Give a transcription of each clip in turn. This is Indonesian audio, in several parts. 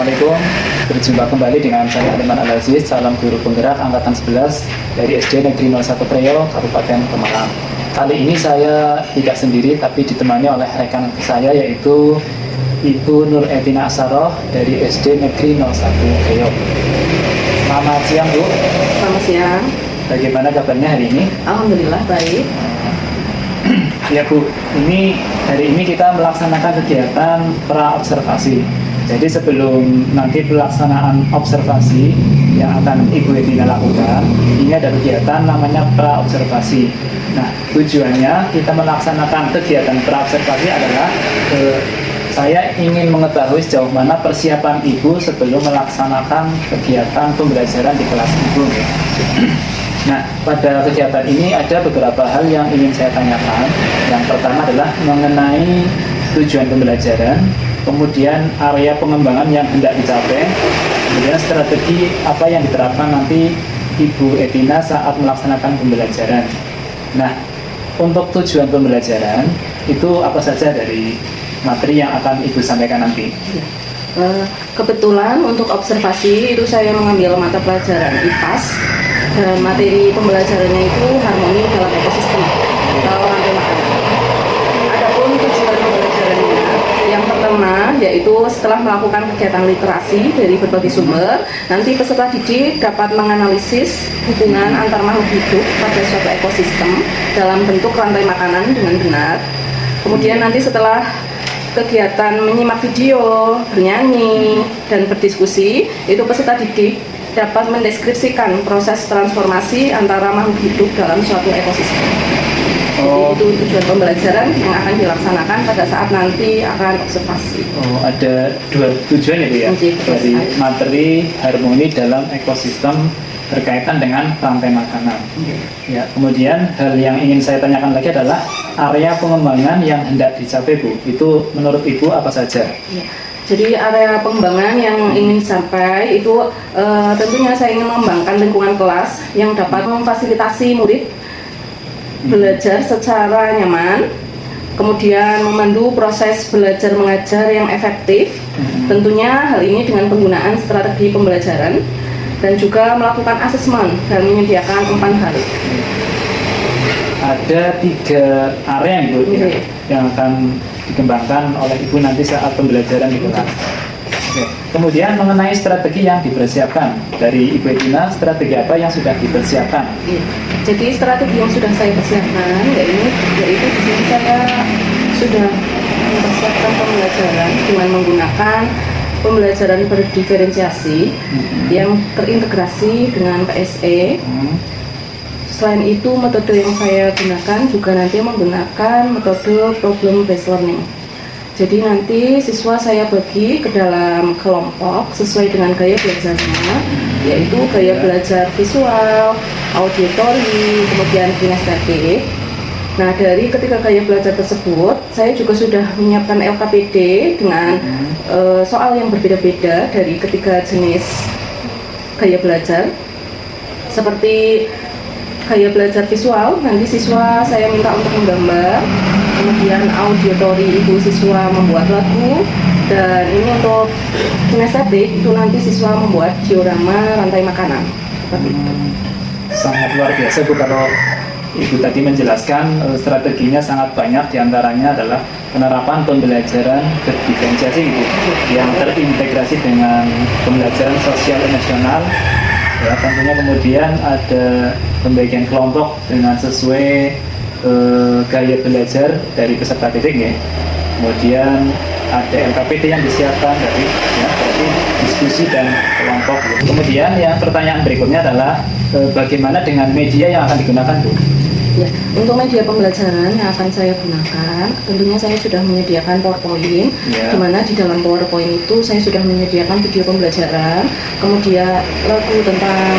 Assalamualaikum. Berjumpa kembali dengan saya Aliman Al-Aziz, salam guru penggerak angkatan 11 dari SD Negeri 01 Priok, Kabupaten Pemalang. Kali ini saya tidak sendiri tapi ditemani oleh rekan saya yaitu Ibu Nur Etina Asaroh dari SD Negeri 01 Priok. Selamat siang Bu. Selamat siang. Bagaimana kabarnya hari ini? Alhamdulillah baik. Ya Bu, hari ini kita melaksanakan kegiatan pra-observasi. Jadi sebelum nanti pelaksanaan observasi yang akan Ibu Etina lakukan, ini ada kegiatan namanya pra-observasi. Nah, tujuannya kita melaksanakan kegiatan pra-observasi adalah saya ingin mengetahui sejauh mana persiapan Ibu sebelum melaksanakan kegiatan pembelajaran di kelas Ibu. Nah, pada kegiatan ini ada beberapa hal yang ingin saya tanyakan. Yang pertama adalah mengenai tujuan pembelajaran, kemudian area pengembangan yang hendak dicapai, kemudian strategi apa yang diterapkan nanti Ibu Etina saat melaksanakan pembelajaran. Nah, untuk tujuan pembelajaran itu apa saja dari materi yang akan Ibu sampaikan nanti? Kebetulan untuk observasi itu saya mengambil mata pelajaran IPAS dan materi pembelajarannya itu harmoni dalam ekosistem atau rantai makanan. Adapun tujuan pembelajarannya yang pertama yaitu setelah melakukan kegiatan literasi dari berbagai sumber, nanti peserta didik dapat menganalisis hubungan antar makhluk hidup pada suatu ekosistem dalam bentuk rantai makanan dengan benar. Kemudian nanti setelah kegiatan menyimak video, bernyanyi, dan berdiskusi, itu peserta didik dapat mendeskripsikan proses transformasi antara makhluk hidup dalam suatu ekosistem. Jadi itu tujuan pembelajaran yang akan dilaksanakan pada saat nanti akan observasi. Ada dua tujuan ya Bu ya? Dari materi harmoni dalam ekosistem berkaitan dengan rantai makanan. Ya, kemudian hal yang ingin saya tanyakan lagi adalah area pengembangan yang hendak dicapai Bu. Itu menurut Ibu apa saja? Ya. Jadi area pengembangan yang ingin dicapai itu tentunya saya ingin mengembangkan lingkungan kelas yang dapat memfasilitasi murid belajar secara nyaman, kemudian memandu proses belajar mengajar yang efektif. Tentunya hal ini dengan penggunaan strategi pembelajaran dan juga melakukan asesmen dan menyediakan umpan balik. Ada 3 area Ibu yang akan dikembangkan oleh Ibu nanti saat pembelajaran di kelas. Kemudian mengenai strategi yang dipersiapkan dari Ibu Etina, strategi apa yang sudah dipersiapkan? Jadi strategi yang sudah saya persiapkan yaitu di sini saya sudah mempersiapkan pembelajaran dengan menggunakan pembelajaran berdiferensiasi yang terintegrasi dengan PSE. Selain itu, metode yang saya gunakan juga nanti menggunakan metode problem based learning. Jadi nanti siswa saya bagi ke dalam kelompok sesuai dengan gaya belajarnya, yaitu gaya belajar visual, auditory, kemudian kinestetik. Nah, dari ketiga gaya belajar tersebut, saya juga sudah menyiapkan LKPD dengan soal yang berbeda-beda dari ketiga jenis gaya belajar. Seperti gaya belajar visual, nanti siswa saya minta untuk menggambar, kemudian auditory itu siswa membuat lagu, dan ini untuk kinestetik itu nanti siswa membuat diorama rantai makanan. Seperti itu. Sangat luar biasa Bu, kalau Ibu tadi menjelaskan strateginya sangat banyak, diantaranya adalah penerapan pembelajaran berdiferensiasi Ibu, yang terintegrasi dengan pembelajaran sosial emosional. Ya, tentunya kemudian ada pembagian kelompok dengan sesuai gaya belajar dari peserta didik ya. Kemudian ada LKPD yang disiapkan dari diskusi dan kelompok. Kemudian yang pertanyaan berikutnya adalah bagaimana dengan media yang akan digunakan Bu? Ya, untuk media pembelajaran yang akan saya gunakan, tentunya saya sudah menyediakan PowerPoint, di mana di dalam PowerPoint itu saya sudah menyediakan video pembelajaran, kemudian lagu tentang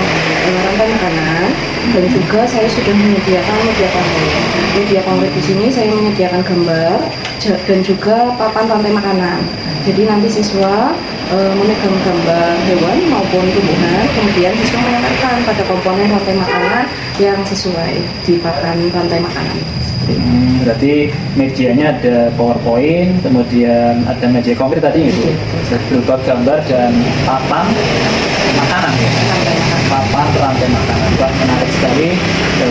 rantai makanan, dan juga saya sudah menyediakan media pamflet. Media pamflet di sini saya menyediakan gambar dan juga papan rantai makanan. Jadi nanti siswa memegang gambar hewan maupun tumbuhan, kemudian siswa menempelkan pada komponen rantai makanan yang sesuai di papan rantai makanan. Berarti medianya ada PowerPoint, kemudian ada media konkret tadi gitu, berupa gambar dan papan makanan ya. Papan rantai makanan. Wah, menarik sekali.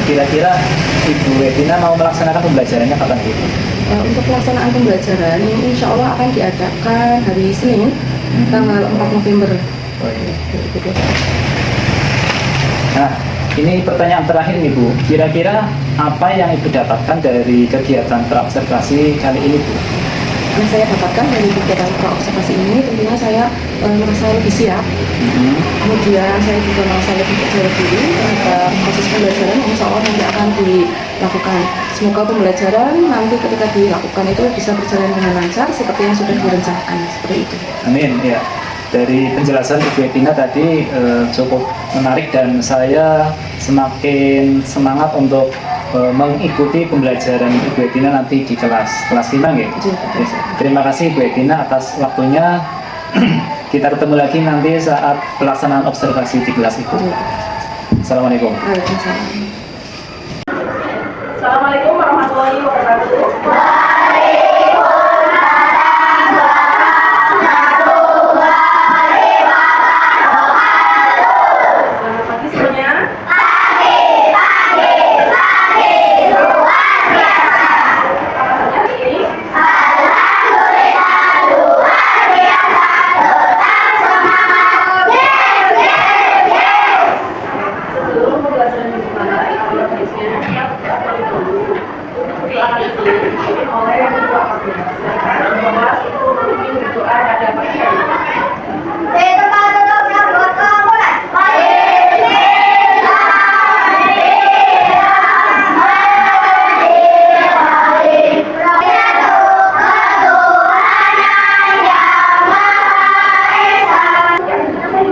Kira-kira Ibu Edina mau melaksanakan pembelajarannya kapan gitu? Untuk pelaksanaan pembelajaran ini insya Allah akan diadakan hari Senin tanggal 4 November. Oh, iya. Nah, ini pertanyaan terakhir nih Bu. Kira-kira apa yang Ibu dapatkan dari kegiatan praobservasi kali ini Bu? Yang saya dapatkan dari kegiatan praobservasi ini tentunya saya merasa lebih siap. Kemudian saya juga merasa lebih percaya diri terhadap proses pembelajaran yang insya Allah nanti akan dilakukan. Semoga pembelajaran nanti ketika dilakukan itu bisa berjalan dengan lancar seperti yang sudah direncanakan, seperti itu. Amin ya. Dari penjelasan Ibu Edina tadi cukup menarik dan saya semakin semangat untuk mengikuti pembelajaran Ibu Edina nanti di kelas 5 ya. Terima kasih Ibu Edina atas waktunya. Kita ketemu lagi nanti saat pelaksanaan observasi di kelas itu. Assalamualaikum. Waalaikumsalam. Assalamualaikum warahmatullahi wabarakatuh. Selamat pagi semuanya. Sebelum pembelajaran dimulai, kalau baiknya oleh kedua pasangan bahwa itu mungkin berdoa pada pagi hari.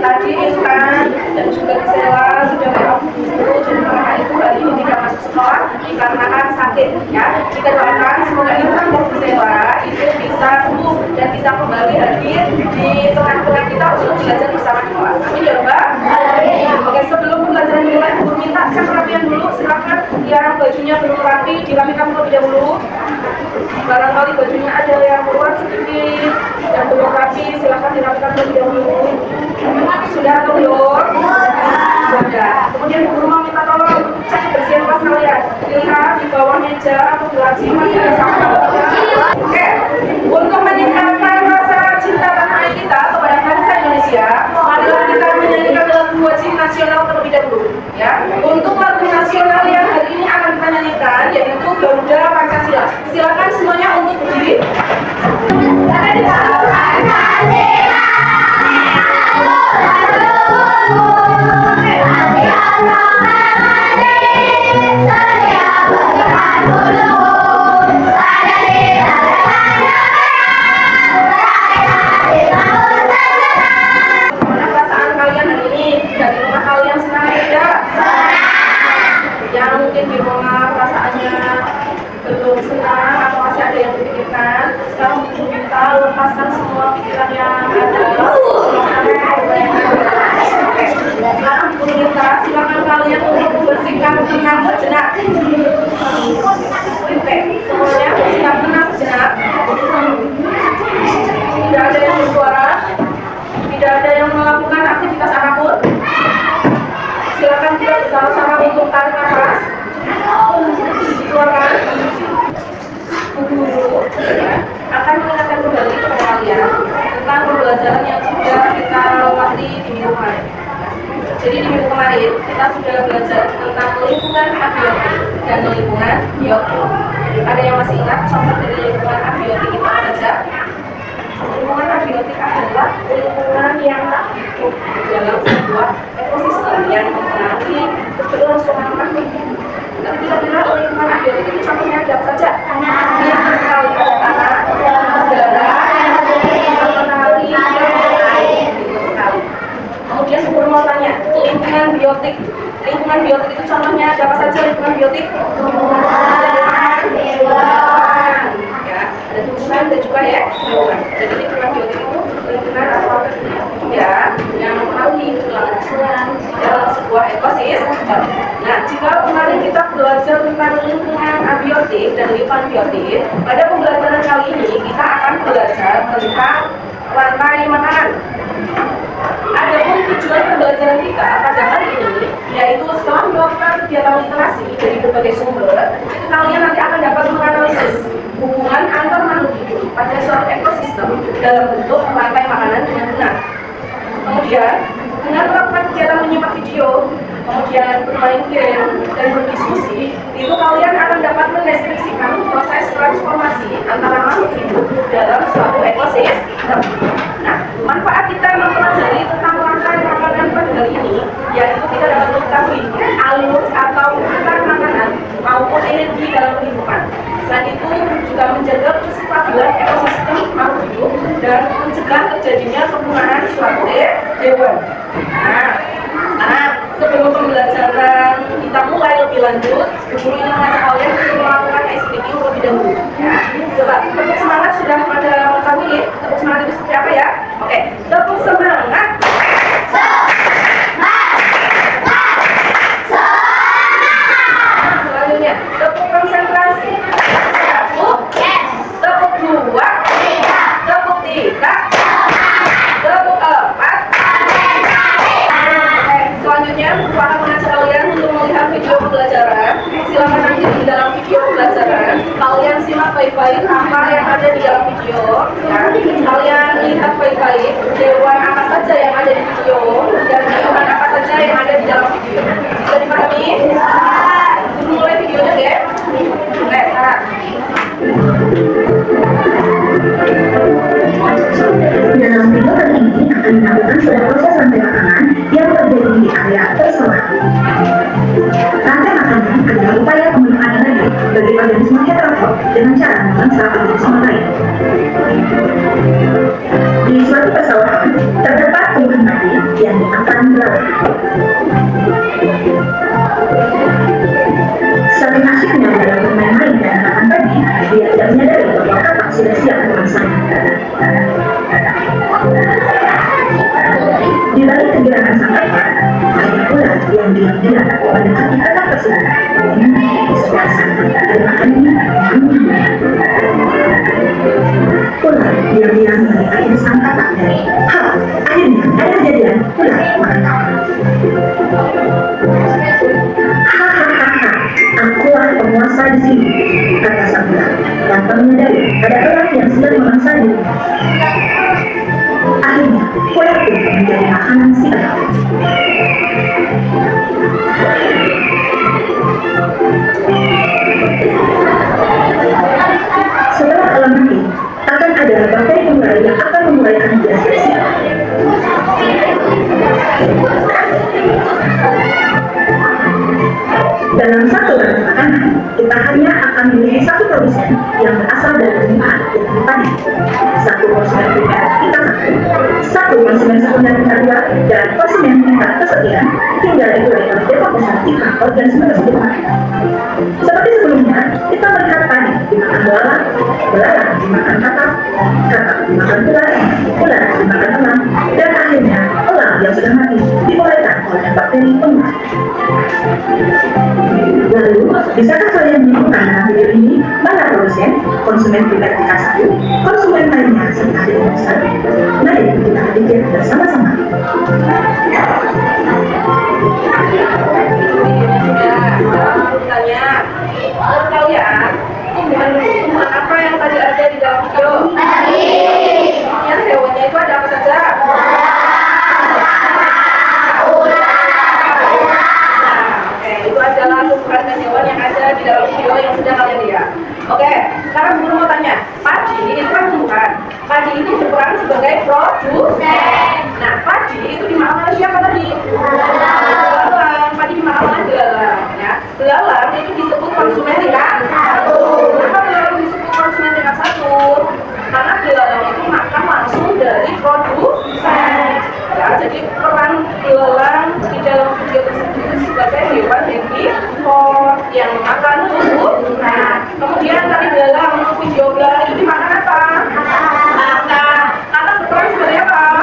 Tadi Intan dan juga Gisela sudah berapa guru dan mereka itu hari ini tidak masuk sekolah dikarenakan sakit ya. Kita doakan semoga Intan dan Gisela itu bisa sembuh dan bisa kembali hadir di tengah-tengah kita untuk belajar bersama di kelas. Amin ya Mbak. Oke, sebelum pembelajaran dimulai, Guru minta cek kerapian dulu. Silakan yang bajunya belum rapi dirapikan terlebih dahulu. Barangkali bajunya ada yang keluar sedikit yang belum rapi, silakan dirapikan terlebih dahulu. Sudah atau belum? Sudah. Kemudian guru mau minta tolong cek kebersihan kelas kalian. Lihat di bawah meja atau di laci masih ada sampah atau tidak. Oke. Untuk meningkatkan rasa cinta tanah air kita kepada bangsa Indonesia, marilah kita menyanyikan lagu wajib nasional terlebih dahulu. Ya. Untuk lagu nasional yang hari ini akan kita nyanyikan yaitu Garuda Pancasila. Silakan semuanya untuk berdiri. Gimana perasaan kalian hari ini? Dari rumah kalian senang tidak? Yang mungkin di rumah perasaannya belum senang atau masih ada yang dipikirkan, sekarang Ibu minta lepaskan semua pikiran yang ada. Sekarang Ibu minta silakan kalian untuk membersihkan tenang sejenak. Oke, semuanya bersihkan tenang sejenak. Tidak ada yang bersuara, tidak ada yang melakukan aktivitas apapun. Silakan kita bersama-sama untuk tarik nafas, dikeluarkan. Guru akan mengingatkan kembali kepada kalian tentang pembelajaran yang sudah kita lewati di minggu kemarin. Jadi di minggu kemarin kita sudah belajar tentang lingkungan abiotik dan lingkungan biotik. Ada yang masih ingat contoh dari lingkungan abiotik itu apa saja? Lingkungan abiotik adalah lingkungan yang hidup dalam sebuah ekosistem yang mempengaruhi keberlangsungan makhluk. Dan kira-kira lingkungan abiotik itu contohnya ada apa saja? Yang sekali ada tanah, udara, matahari, dan air. Sekali. Kemudian guru mau tanya, lingkungan biotik itu contohnya ada apa saja lingkungan biotik? Ya, ada tumbuhan dan juga ya hewan. Jadi lingkungan biotik itu lingkungan atau ya yang mempengaruhi keberlangsungan dalam sebuah ekosistem. Nah, Nah, jika kemarin kita belajar tentang lingkungan abiotik dan lingkungan biotik, pada pembelajaran kali ini kita akan belajar tentang rantai makanan. Adapun tujuan pembelajaran kita pada hari ini yaitu setelah melakukan kegiatan literasi dari berbagai sumber, itu kalian nanti akan dapat menganalisis hubungan antar makhluk hidup pada suatu ekosistem dalam bentuk rantai makanan dengan benar. Kemudian, dengan melakukan kegiatan menyimak video, kemudian bermain game dan berdiskusi, itu kalian akan dapat mendeskripsikan proses transformasi antara makhluk hidup dalam suatu ekosistem. Nah, manfaat kita mempelajari tentang rantai makanan pada hari ini, yaitu kita dapat mengetahui alur atau rantai makanan maupun energi dalam kehidupan. Selain itu juga menjaga kestabilan ekosistem makhluk hidup dan mencegah terjadinya penggunaan suatu hewan. Nah, sebelum pembelajaran kita mulai lebih lanjut, guru ingin mengajak kalian untuk melakukan ice breaking terlebih dahulu. Ya, coba tepuk semangat sudah pada mengetahui tepuk semangat itu seperti apa ya? Oke, tepuk semangat. Selanjutnya, tepuk konsentrasi. Tepuk dua. Tepuk tiga. Tepuk empat. Selanjutnya, aku akan mengajak kalian untuk melihat video pembelajaran. Silakan nanti di dalam video pembelajaran kalian simak baik-baik apa yang ada di dalam video. Ya. Kalian lihat baik-baik hewan apa saja yang ada di video dan hewan apa saja yang ada di dalam video. Bisa dipahami? Dulu mulai videonya deh. Oke, sekarang. Dalam video kali ini akan dilakukan sudah proses rantai makanan yang terjadi di area persawahan. Rantai makanan adalah upaya pemenuhan energi bagi organisme heterotop dengan cara memangsa organisme lain. Di suatu persawahan terdapat tumbuhan mati yang akan berakhir. Saking asyiknya dalam bermain-main dan makan pagi, dia tidak menyadari bahwa kapak sudah siap memangsanya. Di balik kegerakan sang kapak, banyak ular yang diam-diam mendekati kapak tersebut. Setelah sang kapak dimakannya, ular diam-diam mendekati sang kapak dari akhirnya ada kejadian ular makan kapak. Akulah penguasa di sini, kata sang ular, tanpa menyadari ada orang yang sedang memangsa diri. Akhirnya, ular pun menjadi makanan si ular. Setelah alam mati, akan ada bakteri pemulai yang akan memulaikan biasa. Dalam satu rantai makanan, kita hanya akan memiliki satu produsen yang berasal dari lingkungan yang bertani. Satu konsumen primer kita satu konsumen sekunder kita dua, dan konsumen kita kesekian hingga dimulai oleh dekomposisi kita organisme tersebut. Seperti sebelumnya, kita melihat tadi dimakan belalang, belalang dimakan kakap, kakap dimakan ular dimakan elang, dan akhirnya elang yang sudah mati dimulaikan oleh bakteri penguat. Lalu, bisakah kalian menemukan dalam video ini mana produsen, konsumen primer kita satu, konsumen lainnya serta dikomposan? Mari kita pikir bersama-sama. Tanya, menurut kalian tumbuhan apa yang tadi ada di dalam video? Ya, hewannya itu ada apa saja? Itu adalah tumbuhan dan hewan yang ada di dalam video yang sudah kalian lihat. Oke, sekarang guru mau tanya, padi itu kan tumbuhan. Padi itu berperan sebagai produsen. Nah, padi itu dimakan oleh siapa tadi? Belalang. Padi dimakan oleh belalang. Ya, belalang itu disebut konsumen tingkat satu. Kenapa belalang disebut konsumen tingkat satu? Karena belalang itu makan langsung dari produsen. Ya, jadi peran belalang di dalam video tersebut sebagai hewan herbivor yang makan tumbuhan. Nah, kemudian tadi belalang, video belalang itu dimakan apa? Kata berperan sebagai apa?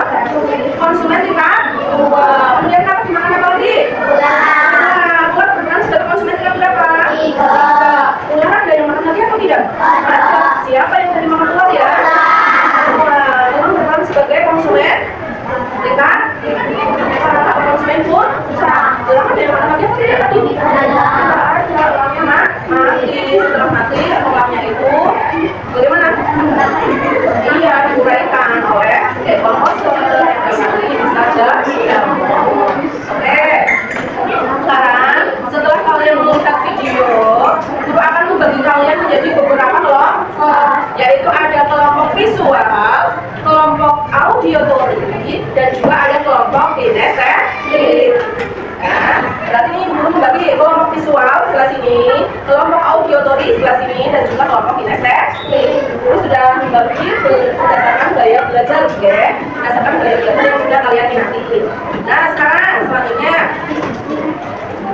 Oke, komposer ini saja. Oke. Sekarang setelah kalian melihat video, guru akan membagi kalian menjadi beberapa kelompok, yaitu ada kelompok visual, kelompok auditory, dan juga ada kelompok kinestetik. Nah, berarti ini guru membagi kelompok visual sebelah sini, kelompok auditory sebelah sini, dan juga kelompok kinestetik. Guru sudah membagi berdasarkan gaya belajar, oke? Berdasarkan gaya belajar yang sudah kalian minati. Nah, sekarang selanjutnya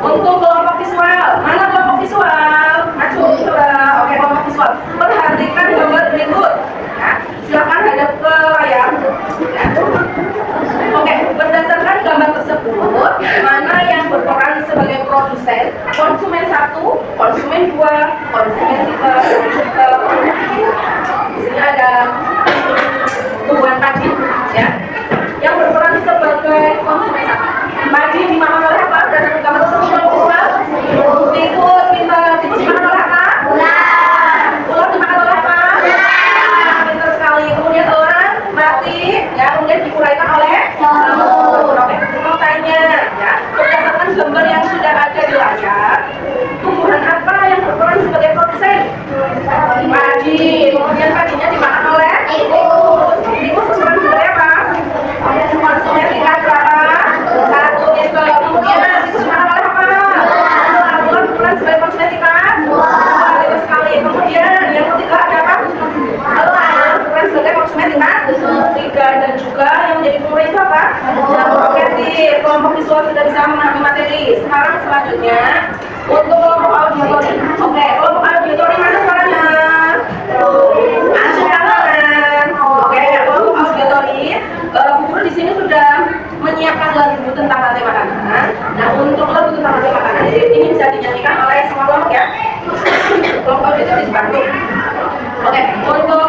untuk kelompok visual, mana kelompok visual? Maju, coba. Oke, kelompok visual. Perhatikan gambar berikut. Ya, silakan hadap ke layar. Ya. Oke, berdasarkan gambar tersebut, mana yang berperan sebagai produsen? Konsumen 1, konsumen 2, konsumen 3, di sini ada tumbuhan padi, ya. Yang berperan sebagai konsumen 1. Padi dimakan oleh apa? Berdasarkan gambar tersebut kelompok visual. Tikus, tikus dimakan oleh apa? Ular dimakan oleh apa? Pintar sekali. Kemudian orang mati, ya, kemudian dikuraikan oleh jamur. Oke, mau tanya, ya, berdasarkan gambar yang sudah ada di layar, tumbuhan apa yang berperan sebagai produsen? Padi. Kemudian padinya dimakan oleh tikus. Tikus berperan sebagai apa? Konsumen tingkat berapa? 1 gitu. Kemudian tikus dimakan oleh apa? Ular berperan sebagai konsumen tingkat 2. Pintar sekali. Kemudian yang ketiga ada apa? Elang berperan sebagai konsumen tingkat 3, dan juga yang menjadi pemberi itu apa? Oke sih, kelompok visual sudah bisa memahami materi. Sekarang selanjutnya untuk kelompok auditory. Oke, kelompok auditory mana suaranya? Angkat tangan. Oke, kelompok auditory. Guru di sini sudah menyiapkan lagu tentang rantai makanan. Nah, untuk lagu tentang rantai makanan ini bisa dinyanyikan oleh semua kelompok, ya. Kelompok auditory dibantu. Oke, untuk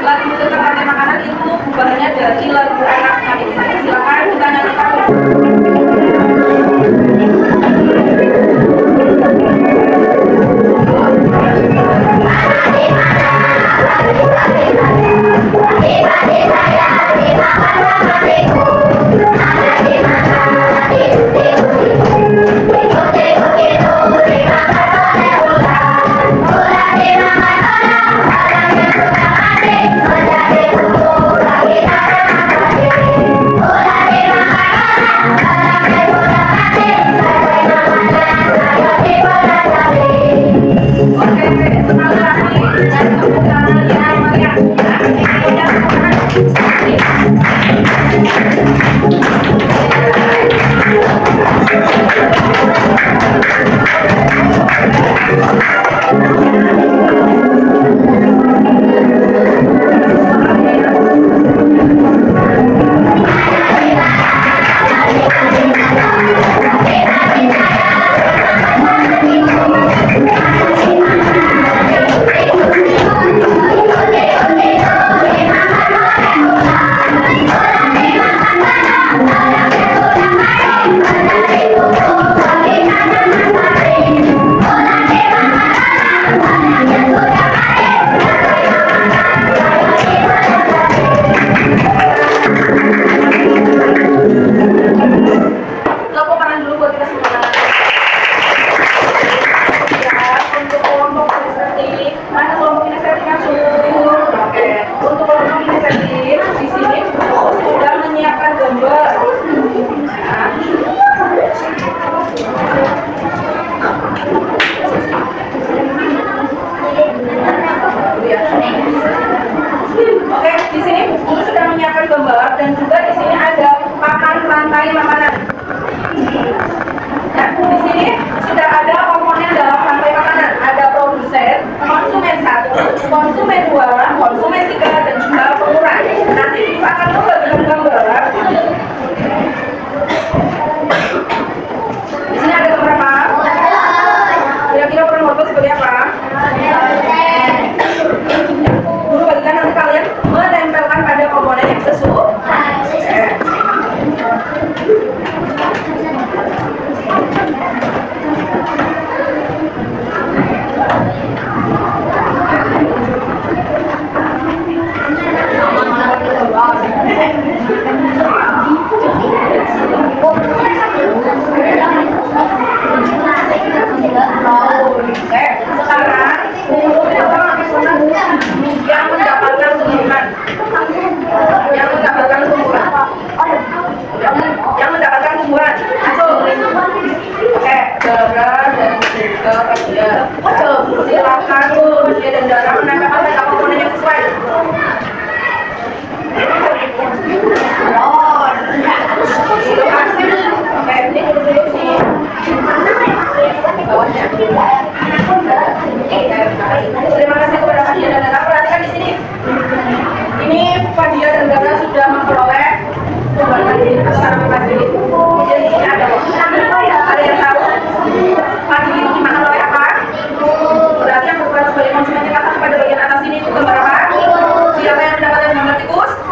lagu tentang rantai makanan itu buahnya dari lagu anak kami. Silakan kita nyanyikan.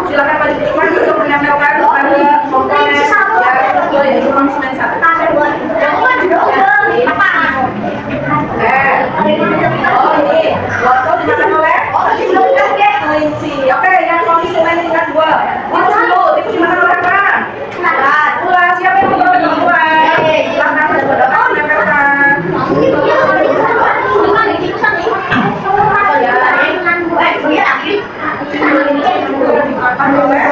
silakan maju ke depan untuk menempelkan pada komponen yang yaitu konsumen satu. Oh ini, wortel dimakan oleh kelinci. Oke, yang konsumen tingkat 2. Tikus dulu, tikus dimakan oleh apa? Ular. Siapa yang mau bagi ular? Silakan menempelkan. Dimakan oleh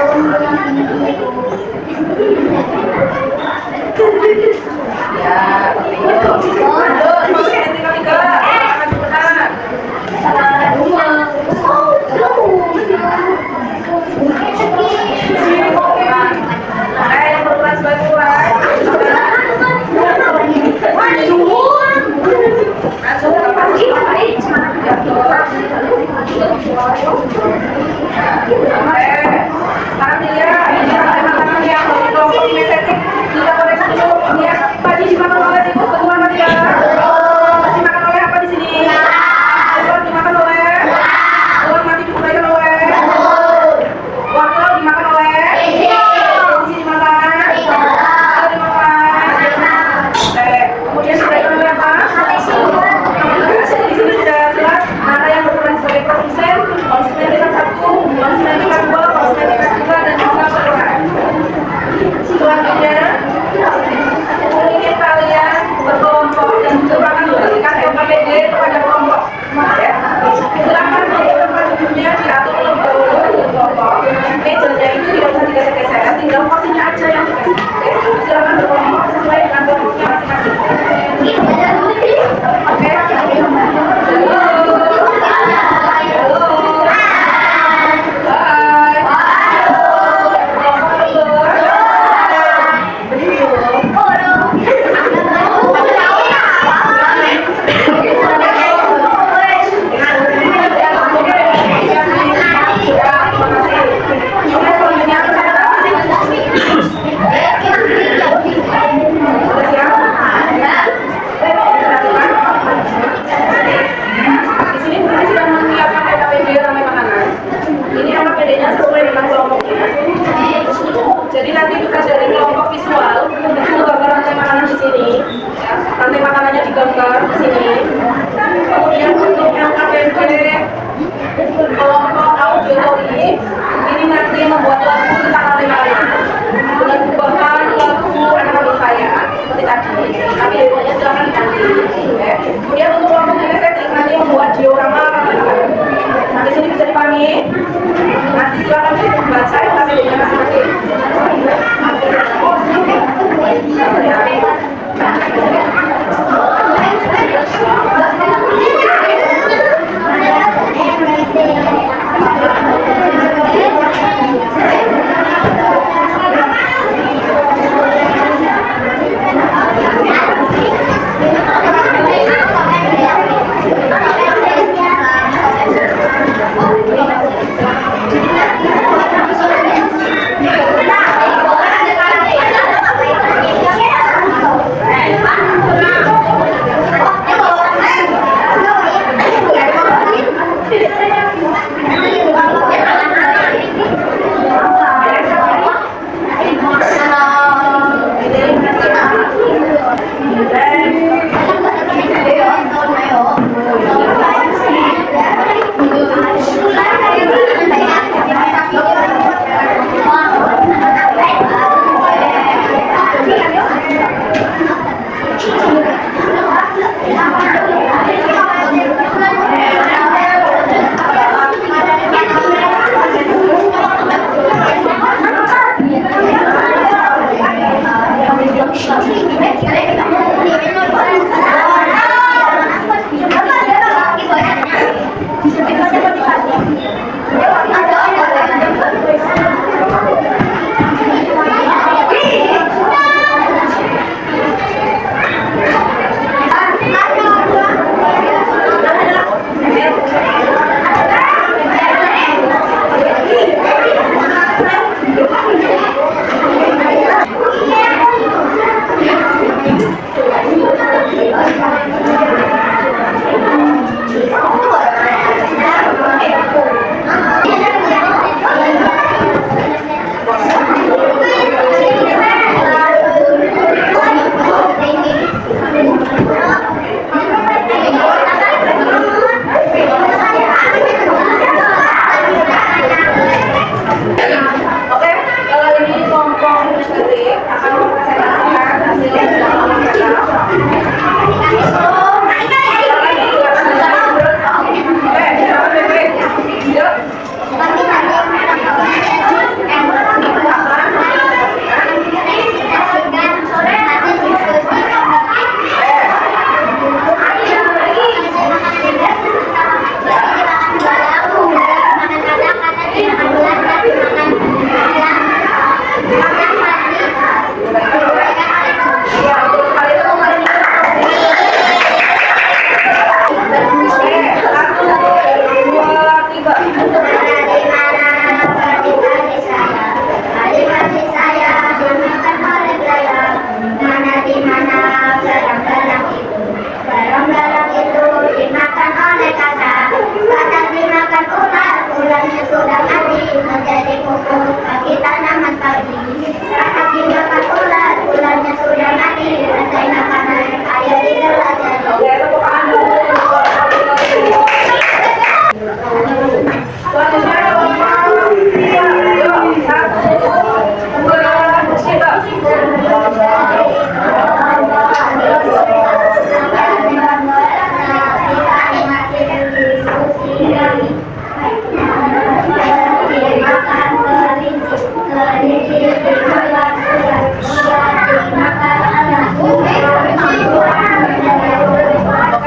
Oke,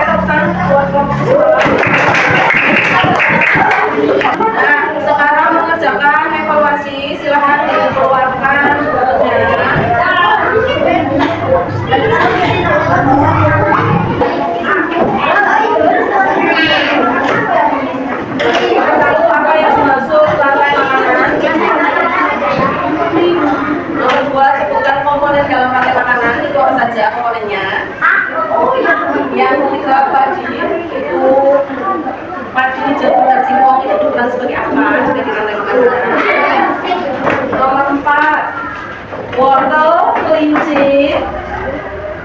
teman buat kelompok sekolah. Nah, sekarang mengerjakan evaluasi, silahkan dikeluarkan satu, apa yang dimaksud lantai makanan? Nomor dua, sebutkan komponen dalam lantai makanan, itu apa saja komponennya? Yang ketiga, padi, jagung, dan singkong itu diulang sebagai apa? Sebagai lantai makanan. Nomor empat, wortel, kelinci.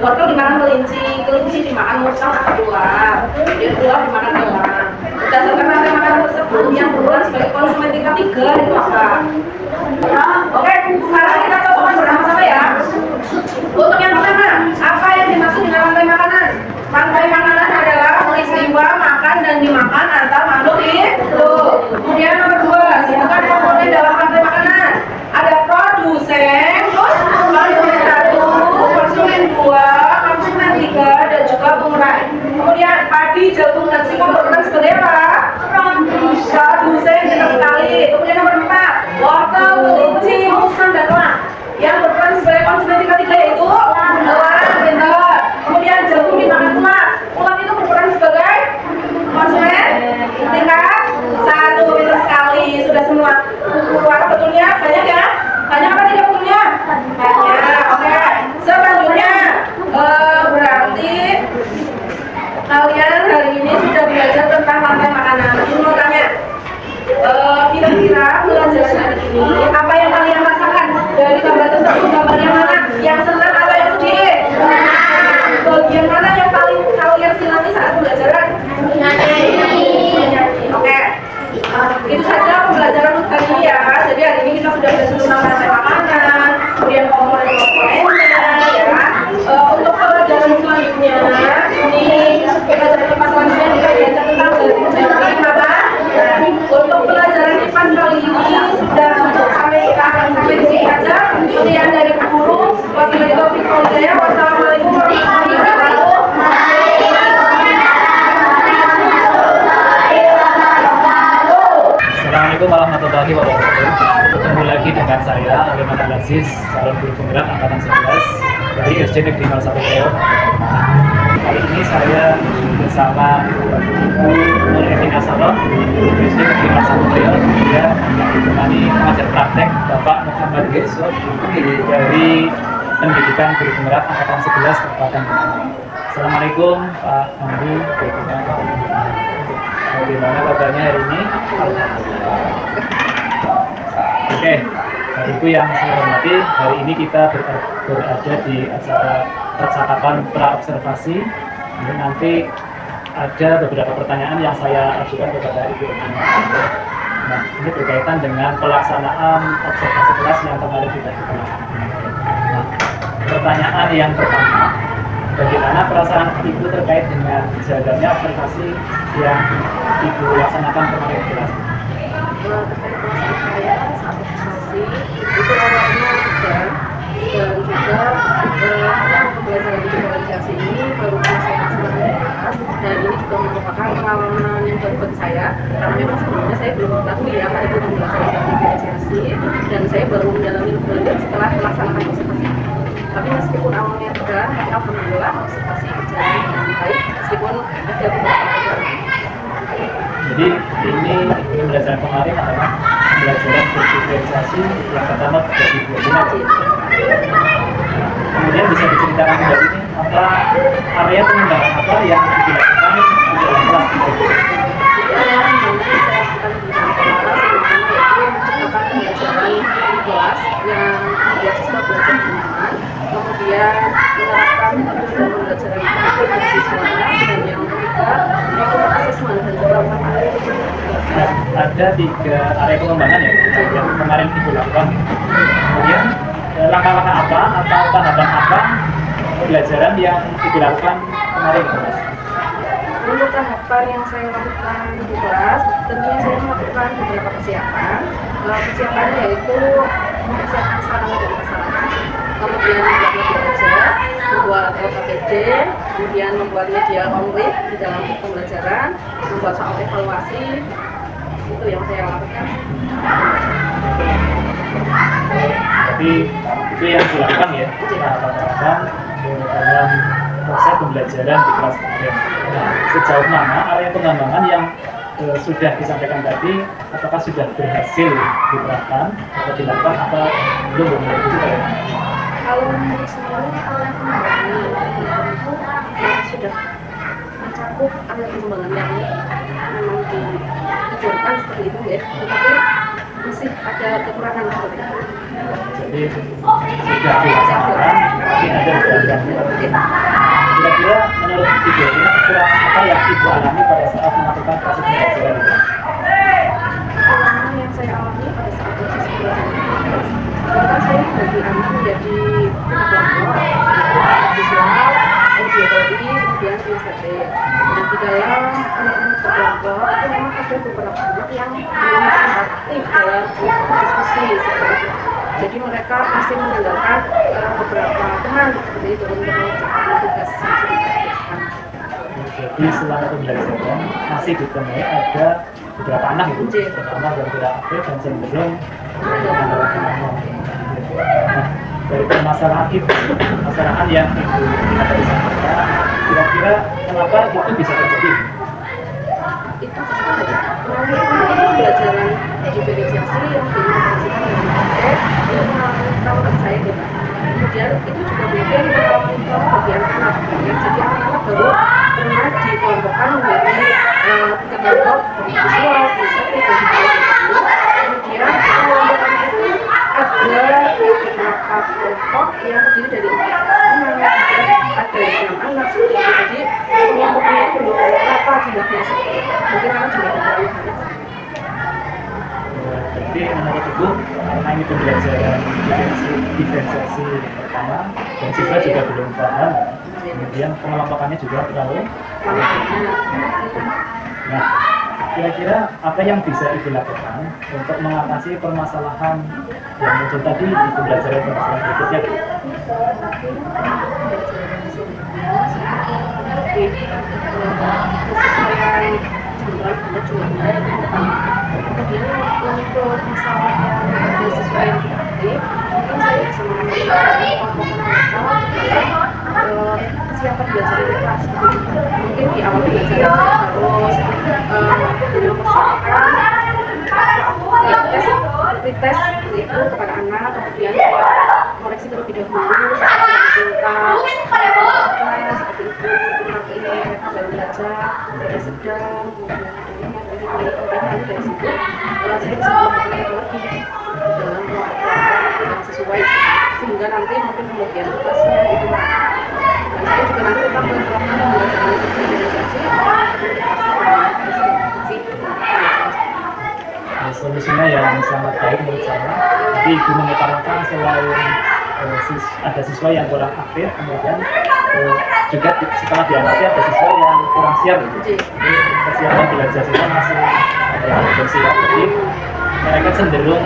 Wortel dimakan kelinci dimakan musang atau ular. Dia ular dimakan elang. Berdasarkan rantai makanan tersebut, yang berperan sebagai konsumen tingkat 3 itu apa? Oke, sekarang kita coba bersama-sama ya. Untuk yang pertama, apa yang dimaksud dengan rantai makanan? Rantai makanan adalah peristiwa makan dan dimakan antar makhluk hidup. Kemudian nomor dua, sebutkan komponen dalam rantai makanan. Ada produsen, terus konsumen 1, konsumen 2, konsumen 3, dan juga pengurai. Kemudian padi, jagung, dan singkong berperan sebagai apa? Produsen, benar sekali. Kemudian nomor 4, wortel, kelinci, musang, dan elang. Yang berperan sebagai konsumen tingkat 3 yaitu elang, benar. Kemudian jagung dimakan ular. Ular itu berperan sebagai konsumen tingkat 1, benar sekali. Sudah semua keluar betulnya, banyak ya? Banyak apa tidak betulnya? Banyak. Oke. Selanjutnya berarti kalian hari ini sudah belajar tentang rantai makanan. Ini mau tanya, kira-kira pelajaran hari ini apa yang kalian rasakan dari gambar tersebut? Gambar yang mana? Yang senang atau yang sedih? Bagian mana yang paling kalian senangi saat pembelajaran? Oke. Itu saja pembelajaran untuk hari ini ya. Jadi hari ini kita sudah belajar tentang rantai makanan, kemudian komponen-komponennya ya. Untuk pelajaran selanjutnya ini pelajaran IPA selanjutnya kita belajar tentang dari mata. Nah, untuk pelajaran IPA kali ini sudah sampai di sini saja. Sekian dari guru. Wabillahi taufiq wal hidayah. Wassalamualaikum warahmatullahi wabarakatuh. Assalamualaikum warahmatullahi wabarakatuh. Ketemu lagi dengan saya, Aliman Al-Aziz, calon guru penggerak angkatan 11 dari SD Negeri 01 Priok. Kali ini saya bersama Ibu Nur Etin Asaro, SD Negeri 01 Priok, dia menemani pengajar praktek Bapak Muhammad Gesur dari Pendidikan Guru Penggerak angkatan 11 Kabupaten Bogor. Assalamualaikum Pak Andi, bagaimana kabarnya hari ini? Oke, Ibu yang saya hormati, hari ini kita berada di acara percakapan pra-observasi. Ini nanti ada beberapa pertanyaan yang saya ajukan kepada Ibu. Nah, ini berkaitan dengan pelaksanaan observasi kelas yang kemarin kita lakukan. Nah, pertanyaan yang pertama, bagaimana perasaan Ibu terkait dengan jalannya observasi yang Ibu laksanakan kemarin di kelas? Terkait perasaan saya saat observasi itu awalnya dan juga pembelajaran digitalisasi ini baru saya laksanakan di kelas, dan ini juga merupakan pengalaman yang baru bagi saya karena memang sebelumnya saya belum mengetahui ya ada pembelajaran digitalisasi, dan saya baru menjalani pembelajaran setelah melaksanakan observasi. Tapi meskipun awalnya tegang, tapi alhamdulillah observasi berjalan dengan baik meskipun ada beberapa kekurangan. Jadi ini pembelajaran kemarin adalah pembelajaran digitalisasi yang pertama dari 2 bulan. Kemudian bisa diceritakan kembali ini apa area pengembangan apa yang dilakukan di dalam kelas kita? Area yang saya lakukan di dalam kelas yaitu menciptakan pembelajaran di kelas yang membuat siswa belajar nyaman, kemudian menerapkan metode pembelajaran kepada siswa, dan yang ketiga melakukan asesmen dan juga penerapan. Nah, ada 3 area pengembangan ya yang kemarin Ibu lakukan. Kemudian langkah-langkah apa atau tahapan apa pembelajaran yang Ibu lakukan kemarin? Untuk tahapan yang saya lakukan di kelas, tentunya saya melakukan beberapa persiapan. Persiapannya yaitu tantangan dan kesalahan, kemudian membuat lebih belajar, membuat LKPD, kemudian membuat media online di dalam pembelajaran, membuat soal evaluasi. Itu yang saya lakukan. Jadi itu yang dilakukan ya, lakukan dalam proses pembelajaran di kelas kemarin. Nah, sejauh mana area pengembangan yang sudah disampaikan tadi, apakah sudah berhasil diterapkan atau dilakukan atau belum begitu ya? Kalau menurut saya area pengembangan itu sudah mencakup area pengembangan yang memang ditujukan seperti itu ya, tetapi masih ada kekurangan seperti itu. Jadi sudah dilaksanakan, tapi ada beberapa. Kira-kira menurut Ibu ini kekurangan apa yang Ibu alami pada saat melakukan proses pembelajaran? Kekurangan yang saya alami pada saat proses pembelajaran, ketika saya bagi anak menjadi kelompok visual, audiologi, kemudian kinesthetik. Dan di dalam anak-anak berkelompok itu memang ada beberapa anak yang belum aktif dalam diskusi seperti itu. Jadi mereka masih mengandalkan beberapa teman seperti itu untuk mengerjakan tugas yang sudah disediakan. Jadi selama pembelajaran masih ditemui ada beberapa anak itu, terutama yang tidak aktif dan cenderung mengandalkan teman. Nah, dari permasalahan itu, permasalahan yang Ibu kita tadi sampaikan, kira-kira kenapa itu bisa terjadi? Itu melalui pembelajaran diferensiasi yang diintegrasikan dengan praktek itu melalui saya gitu. Kemudian itu juga mungkin melalui bagian anak ya. Jadi anak-anak baru pernah dikelompokkan menjadi kelompok visual, kinesthetik dan sebagainya. Kemudian kelompok anak itu ada beberapa kelompok yang terdiri dari 4 anak, ada 6 anak seperti itu. Jadi kelompoknya itu belum berapa jumlahnya seperti itu. Mungkin anak juga terlalu banyak. Jadi menurut Ibu, karena ini pembelajaran diferensiasi pertama dan siswa juga belum paham, kemudian pengelompokannya juga terlalu. Nah, kira-kira apa yang bisa Ibu lakukan untuk mengatasi permasalahan yang muncul tadi di pembelajaran berikutnya? Kesesuaian jumlah jumlahnya. Kemudian untuk masalah yang sesuai yang tidak aktif, mungkin saya bisa mengamalkan kelompok mereka kesiapan belajar mereka seperti itu. Mungkin di awal belajar harus mempersiapkan tes itu kepada anak, kemudian koreksi terlebih dahulu seperti itu. Nanti ini mereka baru belajar, mereka sedang, kemudian dari situ saya bisa melakukan lagi dalam kelompok yang sesuai sehingga nanti mungkin kemudian tugasnya itu dan saya juga nanti tetap melakukan pembelajaran diferensiasi solusinya yang sangat baik menurut saya. Jadi Ibu mengutarakan selain ada siswa yang kurang aktif, kemudian juga setelah diamati ada siswa yang kurang siap gitu. Jadi kesiapan belajar siswa masih ada yang belum siap, jadi mereka cenderung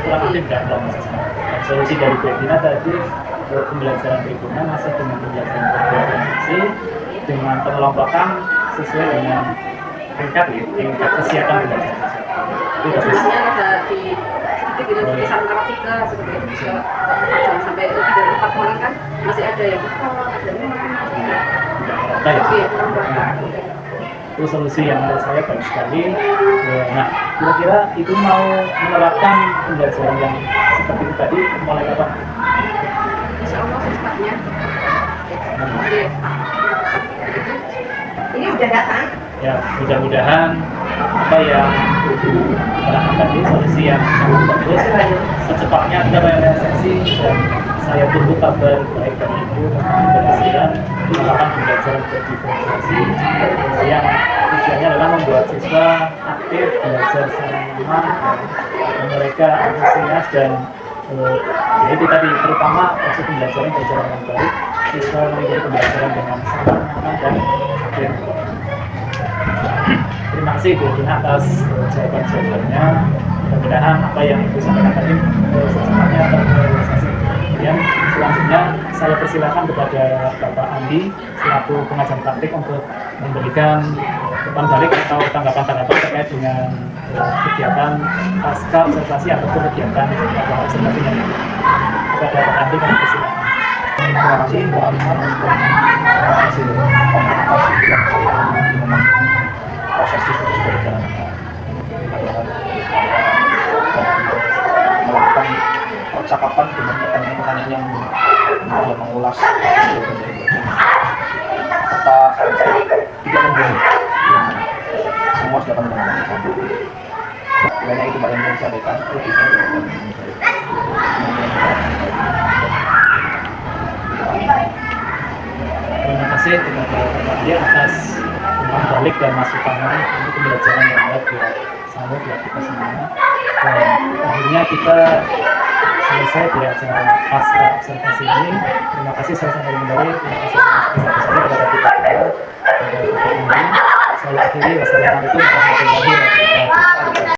kurang aktif dan kelompok siswa. Dan solusi dari Bu Edina tadi pembelajaran berikutnya masih dengan pembelajaran berdiferensiasi dengan pengelompokan sesuai dengan tingkat kesiapan belajar siswa. Jumlahnya ada di sedikit tulisan grafika seperti itu juga jangan sampai lebih dari 4 orang kan masih ada yang 4, ada 5. Itu solusi yang menurut saya baik sekali. Nah, kira-kira itu mau menerapkan pembelajaran yang seperti itu tadi mulai kapan? Insya Allah secepatnya. Ini sudah datang. Ya, mudah-mudahan apa yang diterapkan tadi solusi yang sangat bagus secepatnya terrealisasi dan saya tunggu kabar baik dari Ibu tentang keberhasilan menerapkan pembelajaran berdiferensiasi yang tujuannya adalah membuat siswa aktif belajar secara nyaman dan mereka antusias dan itu tadi terutama proses pembelajaran berjalan dengan baik, siswa mengikuti pembelajaran dengan sangat nyaman dan aktif. Terima kasih Bu Edina atas jawaban-jawabannya. Mudah-mudahan apa yang Ibu sampaikan tadi secepatnya terrealisasi. saya persilakan kepada Bapak Andi selaku pengajar praktik untuk memberikan umpan balik atau tanggapan-tanggapan terkait dengan kegiatan pasca observasi ataupun kegiatan pada observasinya. Kepada Pak Andi kami persilakan. Terima kasih Pak Arifan untuk hasil observasi yang saya amati. Memang proses itu sudah berjalan adalah melakukan percakapan dengan petani-petani yang mengulas serta tidak membunuh, semua sudah akan menggunakan. Banyak itu Pak yang mau disampaikan. Terima kasih kepada Bapak Andi atas umpan balik dan masukannya untuk pembelajaran yang baik buat saya, buat kita semua. Dan akhirnya kita selesai di acara pasca observasi ini. Terima kasih saya sampai kembali. Terima kasih kepada kita kepada Bapak Andi. Saya akhiri. Wassalamualaikum warahmatullahi wabarakatuh.